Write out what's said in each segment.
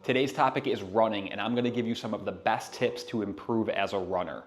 Today's topic is running, and I'm going to give you some of the best tips to improve as a runner.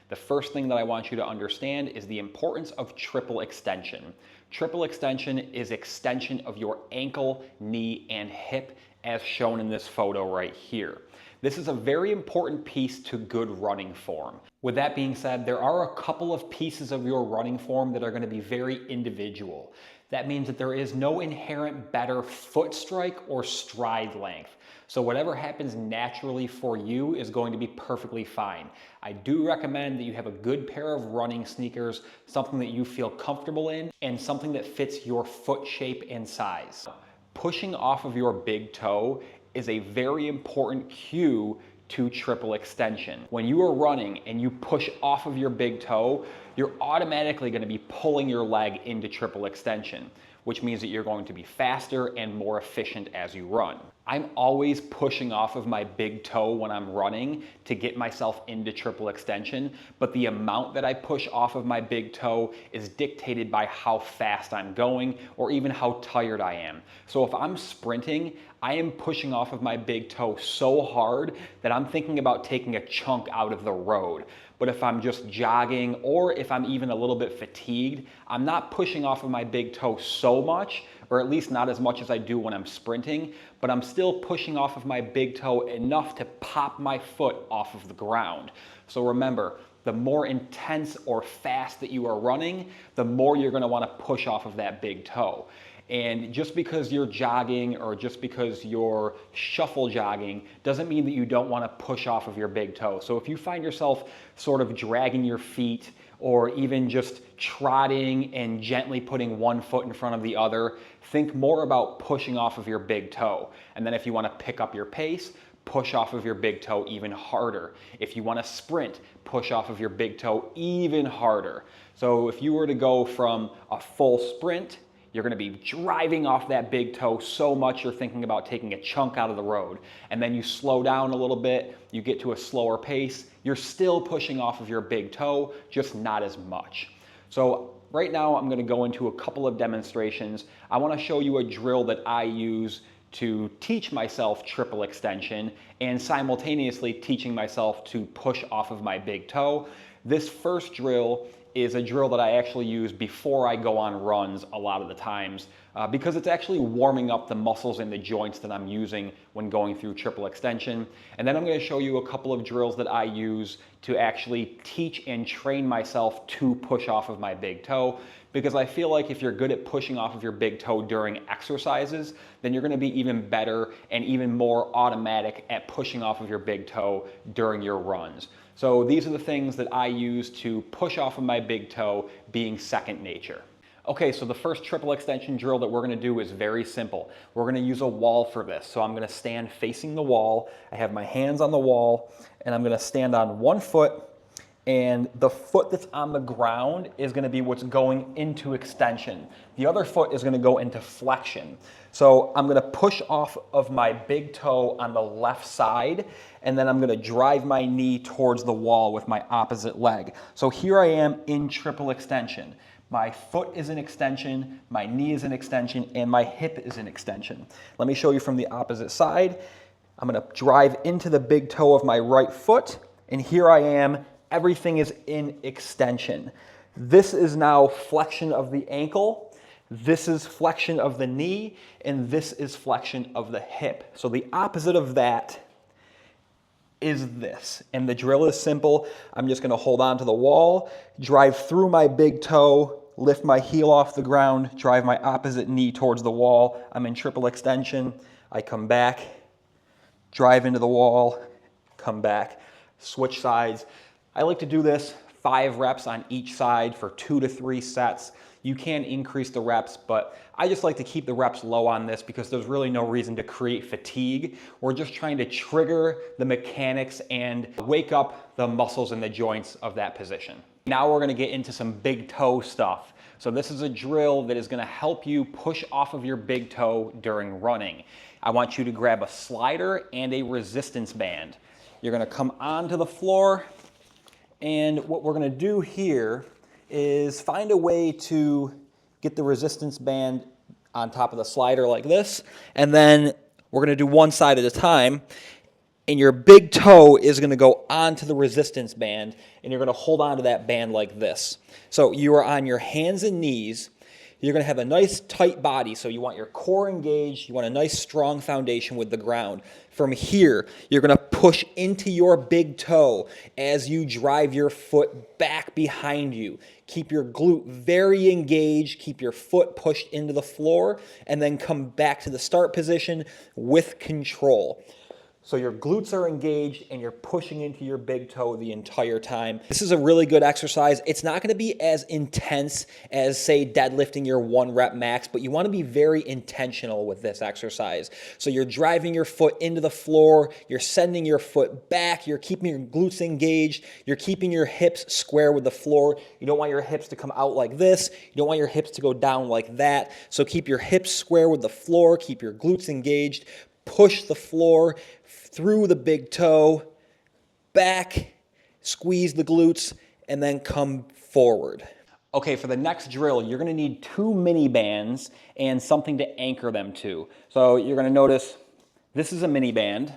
The first thing that I want you to understand is the importance of triple extension. Triple extension is extension of your ankle, knee, and hip as shown in this photo right here. This is a very important piece to good running form. With that being said, there are a couple of pieces of your running form that are going to be very individual. That means that there is no inherent better foot strike or stride length. So whatever happens naturally for you is going to be perfectly fine. I do recommend that you have a good pair of running sneakers, something that you feel comfortable in, and something that fits your foot shape and size. Pushing off of your big toe is a very important cue to triple extension. When you are running and you push off of your big toe, you're automatically going to be pulling your leg into triple extension, which means that you're going to be faster and more efficient as you run. I'm always pushing off of my big toe when I'm running to get myself into triple extension, but the amount that I push off of my big toe is dictated by how fast I'm going or even how tired I am. So if I'm sprinting, I am pushing off of my big toe so hard that I'm thinking about taking a chunk out of the road. But if I'm just jogging or if I'm even a little bit fatigued, I'm not pushing off of my big toe so much, or at least not as much as I do when I'm sprinting, but I'm still pushing off of my big toe enough to pop my foot off of the ground. So remember, the more intense or fast that you are running, the more you're going to want to push off of that big toe. And just because you're jogging or just because you're shuffle jogging doesn't mean that you don't want to push off of your big toe. So if you find yourself sort of dragging your feet or even just trotting and gently putting one foot in front of the other, think more about pushing off of your big toe. And then if you want to pick up your pace, push off of your big toe even harder. If you want to sprint, push off of your big toe even harder. So if you were to go from a full sprint, you're going to be driving off that big toe so much you're thinking about taking a chunk out of the road. And then you slow down a little bit, you get to a slower pace, you're still pushing off of your big toe, just not as much. So right now I'm going to go into a couple of demonstrations. I want to show you a drill that I use to teach myself triple extension and simultaneously teaching myself to push off of my big toe. This first drill is a drill that I actually use before I go on runs a lot of the times because it's actually warming up the muscles in the joints that I'm using when going through triple extension. And then I'm going to show you a couple of drills that I use to actually teach and train myself to push off of my big toe, because I feel like if you're good at pushing off of your big toe during exercises, then you're going to be even better and even more automatic at pushing off of your big toe during your runs. So these are the things that I use to push off of my big toe, being second nature. Okay, so the first triple extension drill that we're going to do is very simple. We're going to use a wall for this. So I'm going to stand facing the wall. I have my hands on the wall, and I'm going to stand on one foot, and the foot that's on the ground is going to be what's going into extension. The other foot is going to go into flexion. So I'm going to push off of my big toe on the left side, and then I'm going to drive my knee towards the wall with my opposite leg. So here I am in triple extension. My foot is an extension, my knee is an extension, and my hip is an extension. Let me show you from the opposite side. I'm going to drive into the big toe of my right foot, and here I am. Everything is in extension. This is now flexion of the ankle, this is flexion of the knee, and this is flexion of the hip. So the opposite of that is this. And the drill is simple. I'm just going to hold on to the wall, drive through my big toe, lift my heel off the ground, drive my opposite knee towards the wall. I'm in triple extension. I come back, drive into the wall, come back, switch sides. I like to do this 5 reps on each side for 2 to 3 sets. You can increase the reps, but I just like to keep the reps low on this because there's really no reason to create fatigue. We're just trying to trigger the mechanics and wake up the muscles in the joints of that position. Now we're going to get into some big toe stuff. So this is a drill that is going to help you push off of your big toe during running. I want you to grab a slider and a resistance band. You're going to come onto the floor, and what we're going to do here is find a way to get the resistance band on top of the slider like this, and then We're going to do one side at a time. And your big toe is going to go onto the resistance band, and you're going to hold on to that band like this. So you are on your hands and knees. You're going to have a nice tight body, so you want your core engaged. You want a nice strong foundation with the ground. From here, you're going to push into your big toe as you drive your foot back behind you. Keep your glute very engaged. Keep your foot pushed into the floor, and then come back to the start position with control. So your glutes are engaged and you're pushing into your big toe the entire time. This is a really good exercise. It's not going to be as intense as, say, deadlifting your 1 rep max, but you want to be very intentional with this exercise. So you're driving your foot into the floor, you're sending your foot back, you're keeping your glutes engaged, you're keeping your hips square with the floor. You don't want your hips to come out like this. You don't want your hips to go down like that. So keep your hips square with the floor, keep your glutes engaged, push the floor through the big toe, back, squeeze the glutes, and then come forward. Okay, for the next drill, you're gonna need 2 mini bands and something to anchor them to. So you're gonna notice this is a mini band,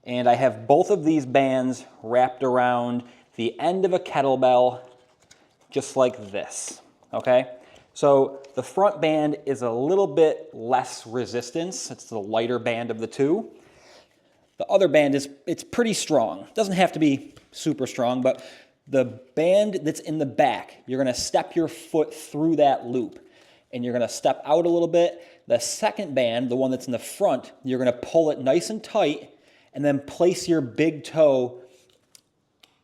and I have both of these bands wrapped around the end of a kettlebell, just like this, okay? So the front band is a little bit less resistance. It's the lighter band of the two. The other band it's pretty strong. It doesn't have to be super strong, but the band that's in the back, you're gonna step your foot through that loop and you're gonna step out a little bit. The second band, the one that's in the front, you're gonna pull it nice and tight and then place your big toe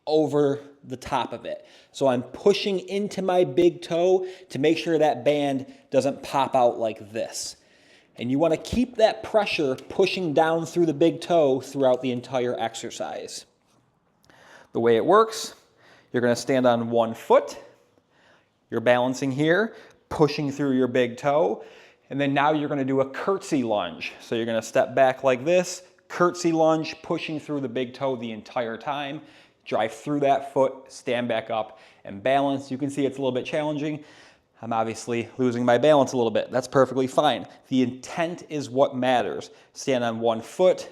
over the top of it. So I'm pushing into my big toe to make sure that band doesn't pop out like this. And you want to keep that pressure pushing down through the big toe throughout the entire exercise. The way it works, you're going to stand on one foot. You're balancing here, pushing through your big toe. And then now you're going to do a curtsy lunge. So you're going to step back like this, curtsy lunge, pushing through the big toe the entire time. Drive through that foot, stand back up, and balance. You can see it's a little bit challenging. I'm obviously losing my balance a little bit. That's perfectly fine. The intent is what matters. Stand on one foot,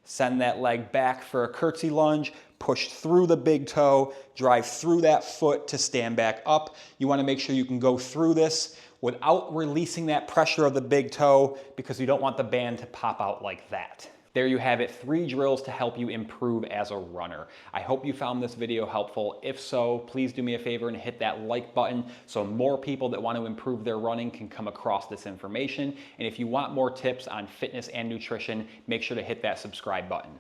send that leg back for a curtsy lunge, push through the big toe, drive through that foot to stand back up. You want to make sure you can go through this without releasing that pressure of the big toe because you don't want the band to pop out like that. There you have it, 3 drills to help you improve as a runner. I hope you found this video helpful. If so, please do me a favor and hit that like button so more people that want to improve their running can come across this information. And if you want more tips on fitness and nutrition, make sure to hit that subscribe button.